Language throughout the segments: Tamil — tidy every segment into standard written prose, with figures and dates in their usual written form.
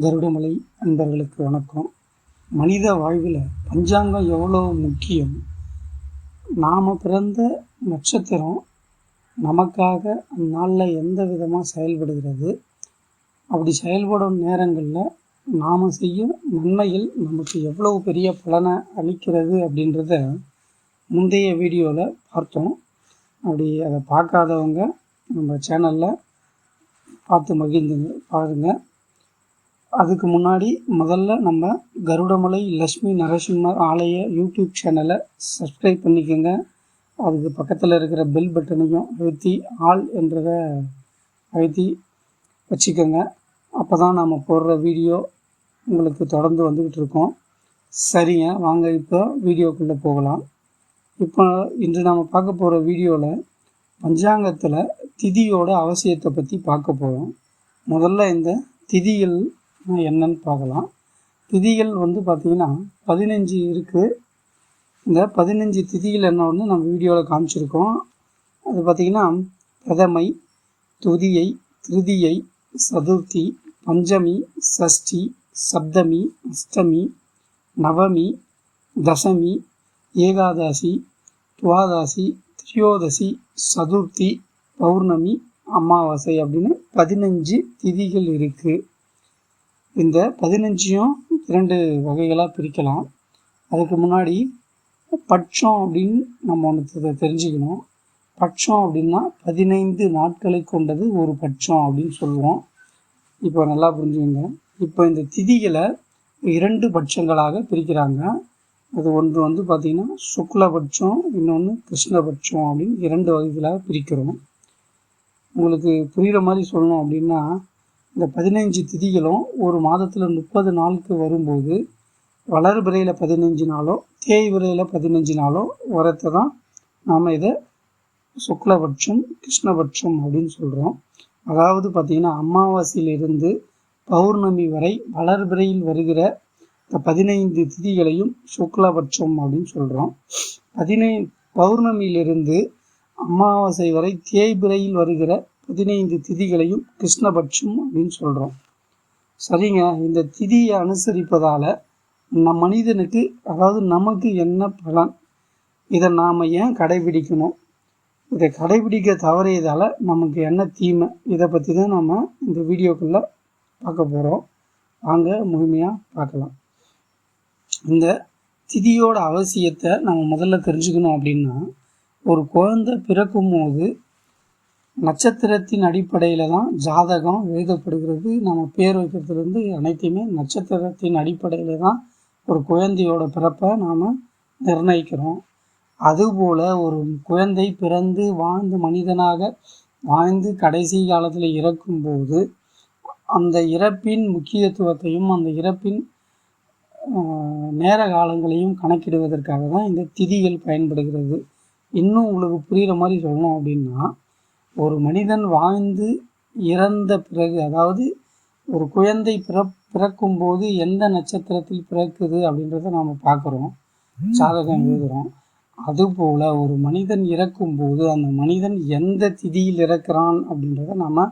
கருடமலை அன்பர்களுக்கு வணக்கம். மனித வாழ்வில் பஞ்சாங்கம் எவ்வளோ முக்கியம். நாம் பிறந்த நட்சத்திரம் நமக்காக அந்நாளில் எந்த விதமாக செயல்படுகிறது, அப்படி செயல்படும் நேரங்களில் நாம் செய்யும் நன்மைகள் நமக்கு எவ்வளவு பெரிய பலனை அளிக்கிறது அப்படின்றத முந்தைய வீடியோவில் பார்த்தோம். அப்படி அதை பார்க்காதவங்க நம்ம சேனலில் பார்த்து மகிழ்ந்துங்க பாருங்கள். அதுக்கு முன்னாடி முதல்ல நம்ம கருடமலை லட்சுமி நரசிம்மர் ஆலய யூடியூப் சேனலை சப்ஸ்கிரைப் பண்ணிக்கோங்க. அதுக்கு பக்கத்தில் இருக்கிற பெல் பட்டனையும் அழுத்தி ஆல் என்றதை அழுத்தி வச்சுக்கோங்க. அப்போ தான் நம்ம போடுற வீடியோ உங்களுக்கு தொடர்ந்து வந்துக்கிட்டு இருக்கோம். சரிங்க, வாங்க இப்போ வீடியோக்குள்ளே போகலாம். இப்போ இன்று நாம் பார்க்க போகிற வீடியோவில் பஞ்சாங்கத்தில் திதியோட அவசியத்தை பற்றி பார்க்க போகிறோம். முதல்ல இந்த திதிகள் என்னன்னு பார்க்கலாம். திதிகள் பார்த்திங்கன்னா 15 இருக்குது. இந்த 15 திதிகள் என்ன நம்ம வீடியோவில் காமிச்சிருக்கோம். அது பார்த்திங்கன்னா பிரதமை, துதியை, திருதியை, சதுர்த்தி, பஞ்சமி, சஷ்டி, சப்தமி, அஷ்டமி, நவமி, தசமி, ஏகாதசி, துவாதசி, திரியோதசி, சதுர்த்தி, பௌர்ணமி, அமாவாசை அப்படின்னு 15 திதிகள் இருக்குது. இந்த 15ஐயும் 2 வகைகளாக பிரிக்கலாம். அதுக்கு முன்னாடி பட்சம் அப்படின்னு நம்ம ஒன்று தெரிஞ்சுக்கணும். பட்சம் அப்படின்னா 15 நாட்களை கொண்டது ஒரு பட்சம் அப்படின்னு சொல்லுவோம். இப்போ நல்லா புரிஞ்சுங்க. இப்போ இந்த திதிகளை 2 பட்சங்களாக பிரிக்கிறாங்க. அது ஒன்று பார்த்திங்கன்னா சுக்லபட்சம், இன்னொன்று கிருஷ்ணபட்சம் அப்படின்னு 2 வகைகளாக பிரிக்கிறோம். உங்களுக்கு புரிகிற மாதிரி சொல்லணும் அப்படின்னா, இந்த 15 திதிகளும் ஒரு மாதத்தில் 30 நாளுக்கு வரும்போது வளர்பிறையில் 15 நாளோ தேய்பிறையில் 15 நாளோ வரத்தை தான் நாம் இதை சுக்லபட்சம் கிருஷ்ணபட்சம் அப்படின்னு சொல்கிறோம். அதாவது பார்த்திங்கன்னா அமாவாசையிலிருந்து பௌர்ணமி வரை வளர்பிறையில் வருகிற இந்த 15 திதிகளையும் சுக்லபட்சம் அப்படின்னு சொல்கிறோம். பௌர்ணமியிலிருந்து அமாவாசை வரை தேய்பிறையில் வருகிற 15 திதிகளையும் கிருஷ்ணபட்சம் அப்படின்னு சொல்கிறோம். சரிங்க, இந்த திதியை அனுசரிப்பதால் மனிதனுக்கு அதாவது நமக்கு என்ன பலன், இதை நாம் ஏன் கடைபிடிக்கணும், இதை கடைபிடிக்க தவறியதால் நமக்கு என்ன தீமை, இதை பற்றி தான் நம்ம இந்த வீடியோக்குள்ளே பார்க்க போகிறோம். வாங்க முழுமையாக பார்க்கலாம். இந்த திதியோட அவசியத்தை நம்ம முதல்ல தெரிஞ்சுக்கணும். அப்படின்னா, ஒரு குழந்தை பிறக்கும் போது நட்சத்திரத்தின் அடிப்படையில் தான் ஜாதகம் எழுதப்படுகிறது. நம்ம பேர் வைக்கிறதுலேருந்து அனைத்தையுமே நட்சத்திரத்தின் அடிப்படையில் தான் ஒரு குழந்தையோட பிறப்பை நாம் நிர்ணயிக்கிறோம். அதுபோல் ஒரு குழந்தை பிறந்து வாழ்ந்து மனிதனாக வாழ்ந்து கடைசி காலத்தில் இறக்கும்போது அந்த இறப்பின் முக்கியத்துவத்தையும் அந்த இறப்பின் நேர காலங்களையும் கணக்கிடுவதற்காக தான் இந்த திதிகள் பயன்படுகிறது. இன்னும் உங்களுக்கு புரிகிற மாதிரி சொல்லணும் அப்படின்னா, ஒரு மனிதன் வாழ்ந்து இறந்த பிறகு, அதாவது ஒரு குழந்தை பிறக்கும்போது எந்த நட்சத்திரத்தில் பிறக்குது அப்படின்றத நாம் பார்க்குறோம், ஜாதகம் எழுதுகிறோம். அதுபோல் ஒரு மனிதன் இறக்கும்போது அந்த மனிதன் எந்த திதியில் இறக்குறான் அப்படின்றத நாம்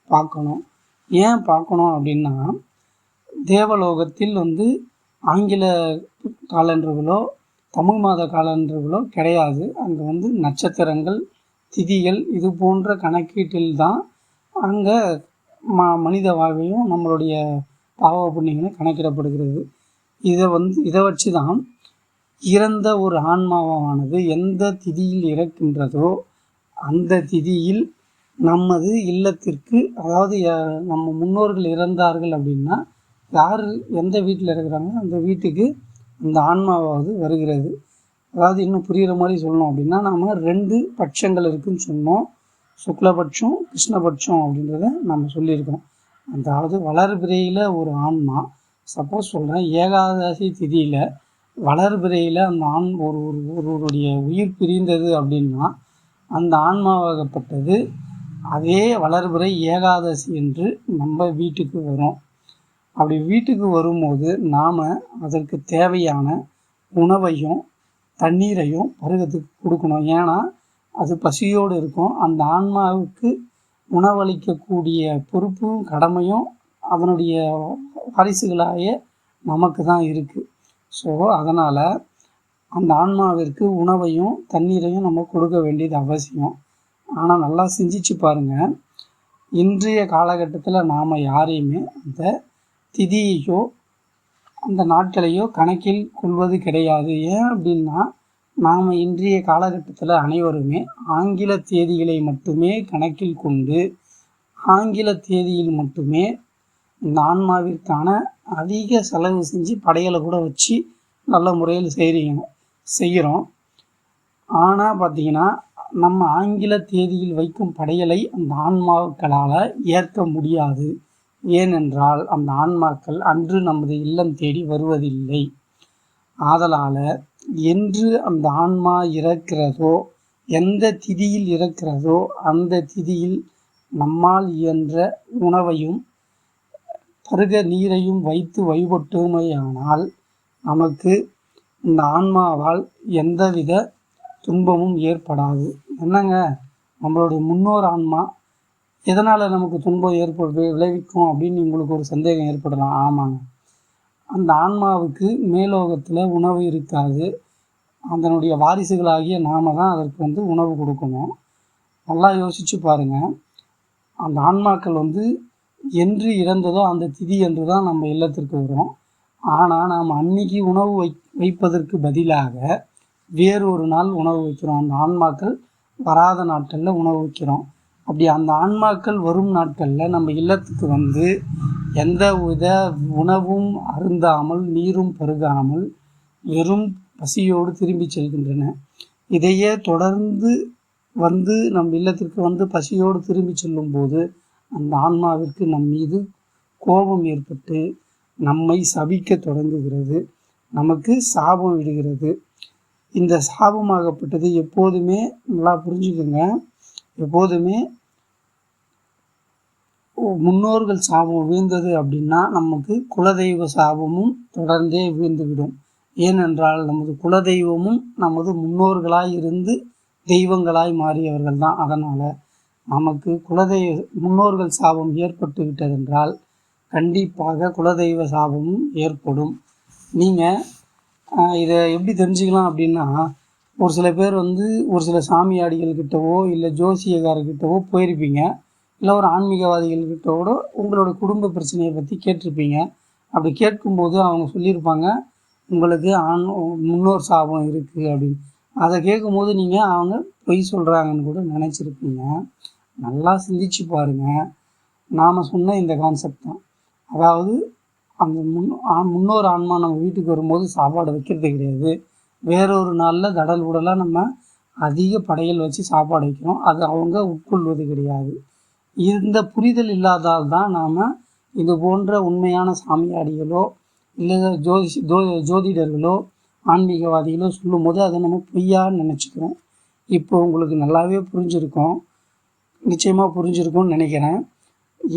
பார்க்கணும். ஏன் பார்க்கணும் அப்படின்னா, தேவலோகத்தில் ஆங்கில காலண்டர்களோ தமிழ் மாத காலண்டர்களோ கிடையாது. அங்கே நட்சத்திரங்கள், திதிகள் இது போன்ற கணக்கீட்டில் தான் அங்கே மனித வாழ்வையும் நம்மளுடைய பாவ புண்ணியங்களும் கணக்கிடப்படுகிறது. இதை வச்சு தான் இறந்த ஒரு ஆன்மாவானது எந்த திதியில் இறக்கின்றதோ அந்த திதியில் நமது இல்லத்திற்கு, அதாவது நம்ம முன்னோர்கள் இறந்தார்கள் அப்படின்னா யார் எந்த வீட்டில் இருக்கிறாங்க அந்த வீட்டுக்கு அந்த ஆன்மாவாவது வருகிறது. அதாவது இன்னும் புரிகிற மாதிரி சொல்லணும் அப்படின்னா, நாம் 2 பட்சங்கள் இருக்குதுன்னு சொன்னோம். சுக்லபட்சம் கிருஷ்ணபட்சம் அப்படின்றத நம்ம சொல்லியிருக்கோம். அதாவது வளர்பிறையில் ஒரு ஆன்மா, சப்போஸ் சொல்கிறேன், ஏகாதசி திதியில் வளர்பிறையில் அந்த ஒருவருடைய உயிர் பிரிந்தது அப்படின்னா அந்த ஆன்மாவாகப்பட்டது அதே வளர்பிறை ஏகாதசி என்று நம்ம வீட்டுக்கு வரும். அப்படி வீட்டுக்கு வரும்போது நாம் அதற்கு தேவையான உணவையும் தண்ணீரையும் பருகத்துக்கு கொடுக்கணும். ஏன்னா அது பசியோடு இருக்கும். அந்த ஆன்மாவுக்கு உணவளிக்கக்கூடிய பொறுப்பும் கடமையும் அதனுடைய வாரிசுகளாய நமக்கு தான் இருக்குது. ஸோ அதனால் அந்த ஆன்மாவிற்கு உணவையும் தண்ணீரையும் நம்ம கொடுக்க வேண்டியது அவசியம். ஆனால் நல்லா சிந்திச்சு பாருங்கள், இன்றைய காலகட்டத்தில் நாம் யாரையுமே அந்த திதியையோ அந்த நாட்களையோ கணக்கில் கொள்வது கிடையாது. ஏன் அப்படின்னா, நாம் இன்றைய காலகட்டத்தில் அனைவருமே ஆங்கில தேதிகளை மட்டுமே கணக்கில் கொண்டு ஆங்கில தேதியில் மட்டுமே இந்த ஆன்மாவிற்கான அதிக செலவு செஞ்சு படையலை கூட வச்சு நல்ல முறையில் செய்கிறோம். ஆனால் பார்த்திங்கன்னா, நம்ம ஆங்கில தேதியில் வைக்கும் படையலை அந்த ஆன்மாக்களால் ஏற்க முடியாது. ஏனென்றால் அந்த ஆன்மாக்கள் அன்று நமது இல்லம் தேடி வருவதில்லை. ஆதலால் என்று அந்த ஆன்மா இறக்கிறதோ, எந்த திதியில் இறக்கிறதோ அந்த திதியில் நம்மால் இயன்ற உணவையும் பருக நீரையும் வைத்து வழிபட்டோமேயானால் நமக்கு இந்த ஆன்மாவால் எந்தவித துன்பமும் ஏற்படாது. என்னங்க, நம்மளுடைய முன்னோர் ஆன்மா எதனால் நமக்கு துன்பம் விளைவிக்கும் அப்படின்னு உங்களுக்கு ஒரு சந்தேகம் ஏற்படலாம். ஆமாங்க, அந்த ஆன்மாவுக்கு மேலோகத்தில் உணவு இருக்காது. அதனுடைய வாரிசுகளாகிய நாம தான் அதற்கு உணவு கொடுக்கணும். நல்லா யோசித்து பாருங்கள், அந்த ஆன்மாக்கள் என்று இறந்ததோ அந்த திதி என்று தான் நம்ம இல்லத்திற்கு வரும். ஆனால் நாம் அன்னைக்கு உணவு வைப்பதற்கு பதிலாக வேறொரு நாள் உணவு வைக்கிறோம். அந்த ஆன்மாக்கள் வராத நாட்களில் உணவு வைக்கிறோம். அப்படி அந்த ஆன்மாக்கள் வரும் நாட்களில் நம்ம இல்லத்துக்கு எந்த வித உணவும் அருந்தாமல் நீரும் பருகாமல் வெறும் பசியோடு திரும்பி செல்கின்றன. இதையே தொடர்ந்து நம் இல்லத்திற்கு பசியோடு திரும்பி செல்லும்போது அந்த ஆன்மாவிற்கு நம் மீது கோபம் ஏற்பட்டு நம்மை சபிக்க தொடங்குகிறது, நமக்கு சாபம் விடுகிறது. இந்த சாபமாகப்பட்டது எப்போதுமே நல்லா புரிஞ்சுக்கோங்க, எப்போதுமே முன்னோர்கள் சாபம் வீழ்ந்தது அப்படின்னா நமக்கு குலதெய்வ சாபமும் தொடர்ந்தே வீழ்ந்துவிடும். ஏனென்றால் நமது குலதெய்வமும் நமது முன்னோர்களாய் இருந்து தெய்வங்களாய் மாறியவர்கள் தான். அதனால் நமக்கு முன்னோர்கள் சாபம் ஏற்பட்டு விட்டதென்றால் கண்டிப்பாக குலதெய்வ சாபமும் ஏற்படும். நீங்கள் இதை எப்படி தெரிஞ்சுக்கலாம் அப்படின்னா, ஒரு சில பேர் ஒரு சில சாமியாடிகள்கிட்டவோ இல்லை ஜோசியக்காரர்கிட்டவோ போயிருப்பீங்க, இல்லை ஒரு ஆன்மீகவாதிகள்கிட்டோட உங்களோட குடும்ப பிரச்சனையை பற்றி கேட்டிருப்பீங்க. அப்படி கேட்கும்போது அவங்க சொல்லியிருப்பாங்க, உங்களுக்கு முன்னோர் சாபம் இருக்குது அப்படின்னு. அதை கேட்கும்போது நீங்கள் அவங்க பொய் சொல்கிறாங்கன்னு கூட நினச்சிருப்பீங்க. நல்லா சிந்திச்சு பாருங்கள், நாம் சொன்ன இந்த கான்செப்ட் தான். அதாவது அந்த முன்னோர் ஆன்மா நம்ம வீட்டுக்கு வரும்போது சாப்பாடு வைக்கிறது கிடையாது. வேறொரு நாளில் தடல் உடலாக நம்ம அதிக படையல் வச்சு சாப்பாடு வைக்கிறோம். அது அவங்க உட்கொள்வது கிடையாது. இந்த புரிதல் இல்லாதால் தான் நாம் இது போன்ற உண்மையான சாமியாடிகளோ இல்லை ஜோதிடர்களோ ஆன்மீகவாதிகளோ சொல்லும் போது அதை நம்ம பொய்யான்னு நினச்சிக்கிறோம். இப்போ உங்களுக்கு நல்லாவே புரிஞ்சிருக்கும், நிச்சயமாக புரிஞ்சிருக்கும்னு நினைக்கிறேன்.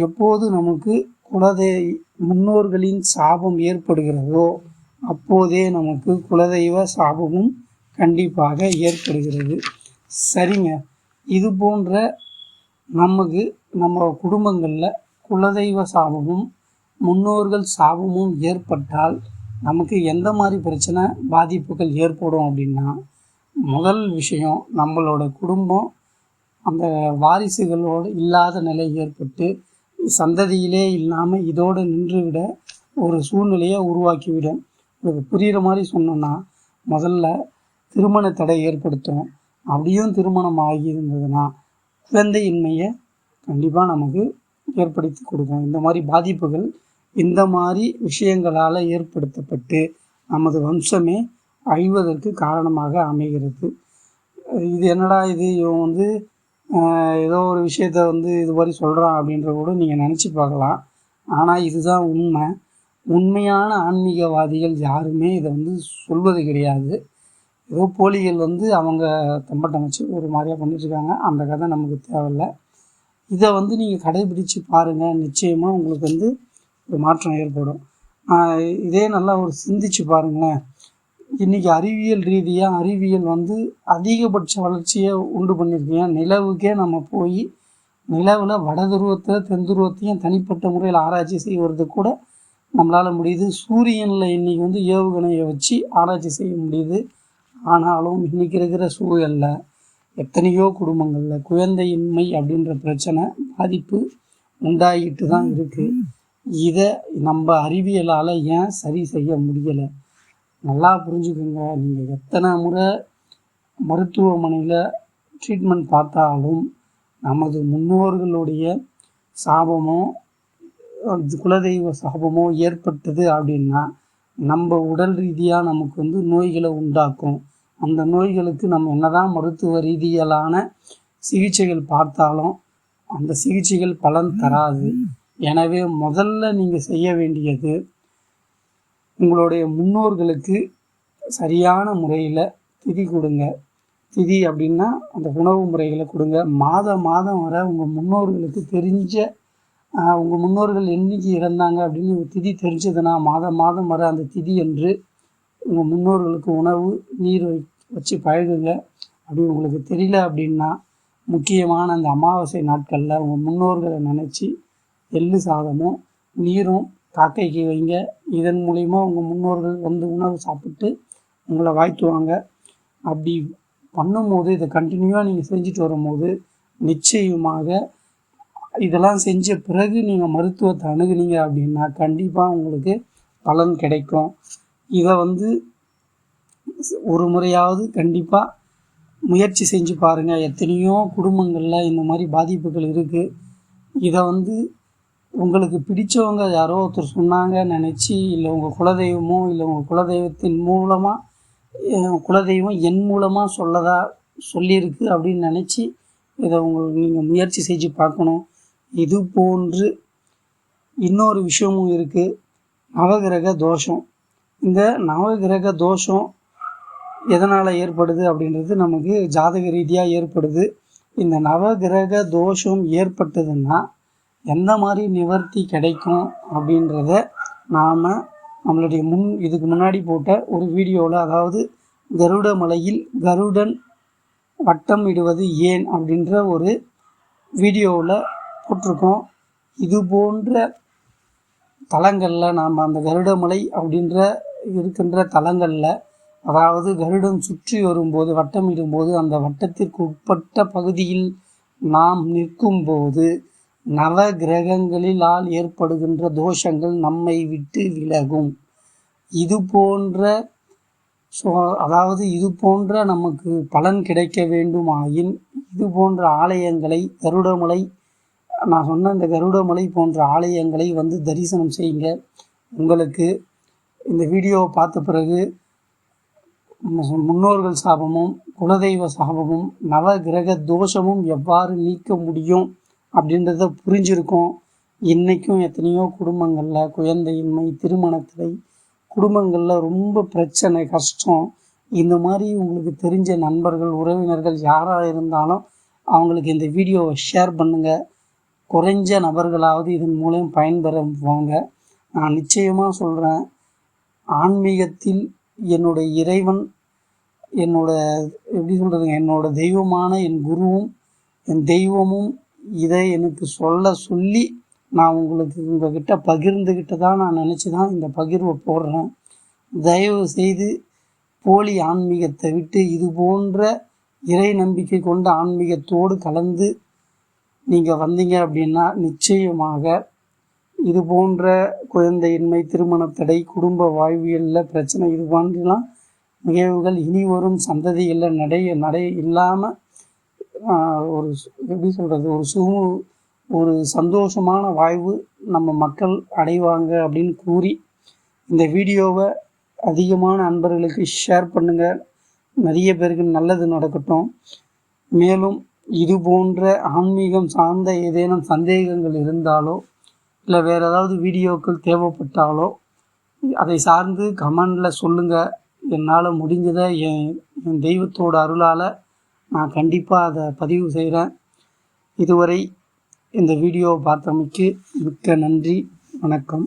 எப்போது நமக்கு முன்னோர்களின் சாபம் ஏற்படுகிறதோ அப்போதே நமக்கு குலதெய்வ சாபமும் கண்டிப்பாக ஏற்படுகிறது. சரிங்க, இது போன்ற நம்ம குடும்பங்களில் குலதெய்வ சாபமும் முன்னோர்கள் சாபமும் ஏற்பட்டால் நமக்கு எந்த மாதிரி பிரச்சனை பாதிப்புகள் ஏற்படும் அப்படின்னா, முதல் விஷயம், நம்மளோட குடும்பம் அந்த வாரிசுகளோடு இல்லாத நிலை ஏற்பட்டு சந்ததியிலே இல்லாமல் இதோடு நின்றுவிட ஒரு சூழ்நிலையை உருவாக்கிவிடும். இது புரிகிற மாதிரி சொன்னோன்னா, முதல்ல திருமண தடை ஏற்படுத்தும். அப்படியும் திருமணம் ஆகியிருந்ததுன்னா குழந்தையின்மையை கண்டிப்பாக நமக்கு ஏற்படுத்தி கொடுக்கும். இந்த மாதிரி பாதிப்புகள் இந்த மாதிரி விஷயங்களால் ஏற்படுத்தப்பட்டு நமது வம்சமே அழிவதற்கு காரணமாக அமைகிறது. இது என்னடா இது, இவன் ஏதோ ஒரு விஷயத்த இது மாதிரி சொல்கிறான் அப்படின்ற கூட நீங்கள் நினச்சி பார்க்கலாம். ஆனால் இதுதான் உண்மை. உண்மையான ஆன்மீகவாதிகள் யாருமே இதை சொல்வது கிடையாது. ஏதோ போலிகள் அவங்க தம்பட்டம் வச்சு ஒரு மாதிரியாக பண்ணிட்டுருக்காங்க. அந்த கதை நமக்கு தேவையில்லை. இதை நீங்கள் கடைபிடிச்சு பாருங்கள், நிச்சயமாக உங்களுக்கு ஒரு மாற்றம் ஏற்படும். இதே நல்லா ஒரு சிந்திச்சு பாருங்களேன். இன்றைக்கி அறிவியல் அதிகபட்ச வளர்ச்சியை உண்டு பண்ணியிருக்கீங்க. நிலவுக்கே நம்ம போய் நிலவில் வட துருவத்தை தென் துருவத்தையும் தனிப்பட்ட முறையில் ஆராய்ச்சி செய்வது கூட நம்மளால் முடியுது. சூரியனில் இன்றைக்கி வந்து ஏவுகணையை வச்சு ஆராய்ச்சி செய்ய முடியுது. ஆனாலும் இன்றைக்கி இருக்கிற சூழலில் எத்தனையோ குடும்பங்களில் குழந்தையின்மை அப்படின்ற பிரச்சனை பாதிப்பு உண்டாகிட்டு தான் இருக்குது. இதை நம்ம அறிவியலால் ஏன் சரி செய்ய முடியலை? நல்லா புரிஞ்சுக்கோங்க. நீங்கள் எத்தனை முறை மருத்துவமனையில் ட்ரீட்மெண்ட் பார்த்தாலும் நமது முன்னோர்களுடைய சாபமோ குலதெய்வ சாபமோ ஏற்பட்டது அப்படின்னா நம்ம உடல் ரீதியாக நமக்கு வந்து நோய்களை உண்டாக்கும். அந்த நோய்களுக்கு நம்ம என்னதான் மருத்துவ ரீதியிலான சிகிச்சைகள் பார்த்தாலும் அந்த சிகிச்சைகள் பலன் தராது. எனவே முதல்ல நீங்கள் செய்ய வேண்டியது உங்களுடைய முன்னோர்களுக்கு சரியான முறையில் திதி கொடுங்க. திதி அப்படின்னா அந்த உணவு முறைகளை கொடுங்க. மாதம் வர உங்கள் முன்னோர்களுக்கு தெரிஞ்ச உங்கள் முன்னோர்கள் என்னைக்கு இறந்தாங்க அப்படின்னு திதி தெரிஞ்சதுன்னா மாதம் வர அந்த திதி என்று உங்கள் முன்னோர்களுக்கு உணவு நீர் வச்சு பழகுங்க. அப்படி உங்களுக்கு தெரியல அப்படின்னா முக்கியமான அந்த அமாவாசை நாட்களில் உங்கள் முன்னோர்களை நினச்சி எள்ளு சாதமும் நீரும் காக்கைக்கு வைங்க. இதன் மூலிமா உங்கள் முன்னோர்கள் வந்து உணவு சாப்பிட்டு உங்களை வாழ்த்துவாங்க. அப்படி பண்ணும்போது இதை கண்டினியூவாக நீங்கள் செஞ்சுட்டு வரும்போது நிச்சயமாக இதெல்லாம் செஞ்ச பிறகு நீங்கள் மருத்துவத்தை அணுகுனீங்க அப்படின்னா கண்டிப்பாக உங்களுக்கு பலன் கிடைக்கும். இதை வந்து ஒரு முறையாவது கண்டிப்பாக முயற்சி செஞ்சு பாருங்கள். எத்தனையோ குடும்பங்களில் இந்த மாதிரி பாதிப்புகள் இருக்குது. இதை வந்து உங்களுக்கு பிடிச்சவங்க யாரோ ஒருத்தர் சொன்னாங்க நினச்சி, இல்லை உங்கள் குலதெய்வமோ இல்லை உங்கள் குலதெய்வத்தின் மூலமாக குலதெய்வம் என் மூலமாக சொல்லியிருக்கு அப்படின்னு நினச்சி இதை நீங்கள் முயற்சி செஞ்சு பார்க்கணும். இது போன்று இன்னொரு விஷயமும் இருக்குது, நவகிரக தோஷம். இந்த நவகிரக தோஷம் எதனால் ஏற்படுது அப்படின்றது நமக்கு ஜாதக ரீதியாக ஏற்படுது. இந்த நவகிரக தோஷம் ஏற்பட்டதுன்னா எந்த மாதிரி நிவர்த்தி கிடைக்கும் அப்படின்றத நாம் நம்மளுடைய இதுக்கு முன்னாடி போட்ட ஒரு வீடியோவில், அதாவது கருட மலையில் கருடன் வட்டம் இடுவது ஏன் அப்படின்ற ஒரு வீடியோவில் போட்டிருக்கோம். இது போன்ற தலங்களில் நாம் அந்த கருடமலை அப்படின்ற இருக்கின்ற தலங்களில், அதாவது கருடன் சுற்றி வரும்போது வட்டமிடும்போது அந்த வட்டத்திற்கு உட்பட்ட பகுதியில் நாம் நிற்கும்போது நவ கிரகங்களால் ஏற்படுகின்ற தோஷங்கள் நம்மை விட்டு விலகும். இது போன்ற நமக்கு பலன் கிடைக்க வேண்டுமாயின் இது போன்ற ஆலயங்களை கருடமலை, நான் சொன்ன இந்த கருடமலை போன்ற ஆலயங்களை வந்து தரிசனம் செய்யுங்க. உங்களுக்கு இந்த வீடியோவை பார்த்த பிறகு முன்னோர்கள் சாபமும் குலதெய்வ சாபமும் நவ கிரக தோஷமும் எவ்வாறு நீக்க முடியும் அப்படின்றத புரிஞ்சிருக்கும். இன்றைக்கும் எத்தனையோ குடும்பங்களில் குழந்தையின்மை, திருமணத்திலை, குடும்பங்களில் ரொம்ப பிரச்சனை, கஷ்டம். இந்த மாதிரி உங்களுக்கு தெரிஞ்ச நண்பர்கள், உறவினர்கள் யாராக இருந்தாலும் அவங்களுக்கு இந்த வீடியோவை ஷேர் பண்ணுங்கள். குறைஞ்ச நபர்களாவது இதன் மூலம் பயன்பெறுவாங்க. நான் நிச்சயமாக சொல்கிறேன், ஆன்மீகத்தில் என்னுடைய இறைவன், என்னோட தெய்வமான என் குருவும் என் தெய்வமும் இதை எனக்கு சொல்லி நான் உங்களுக்கு உங்ககிட்ட பகிர்ந்துக்கிட்டு தான் நான் நினச்சி தான் இந்த பகிர்வை போடுறேன். தயவு செய்து போலி ஆன்மீகத்தை விட்டு இது போன்ற இறை நம்பிக்கை கொண்ட ஆன்மீகத்தோடு கலந்து நீங்கள் வந்தீங்க அப்படின்னா நிச்சயமாக இது போன்ற குழந்தையின்மை, திருமணத்தடை, குடும்ப வாழ்வியலில் பிரச்சனை, இது போன்றலாம் நிகழ்வுகள் இனி வரும் சந்ததிகளில் நடை இல்லாமல் ஒரு சந்தோஷமான வாழ்வு நம்ம மக்கள் அடைவாங்க அப்படின்னு கூறி இந்த வீடியோவை அதிகமான நண்பர்களுக்கு ஷேர் பண்ணுங்கள். நிறைய பேருக்கு நல்லது நடக்கட்டும். மேலும் இது போன்ற ஆன்மீகம் சார்ந்த ஏதேனும் சந்தேகங்கள் இருந்தாலோ இல்லை வேறு ஏதாவது வீடியோக்கள் தேவைப்பட்டாலோ அதை சார்ந்து கமெண்டில் சொல்லுங்கள். என்னால் முடிஞ்சதை என் தெய்வத்தோட அருளால் நான் கண்டிப்பாக அதை பதிவு செய்கிறேன். இதுவரை இந்த வீடியோவை பார்த்தமைக்கு மிக்க நன்றி. வணக்கம்.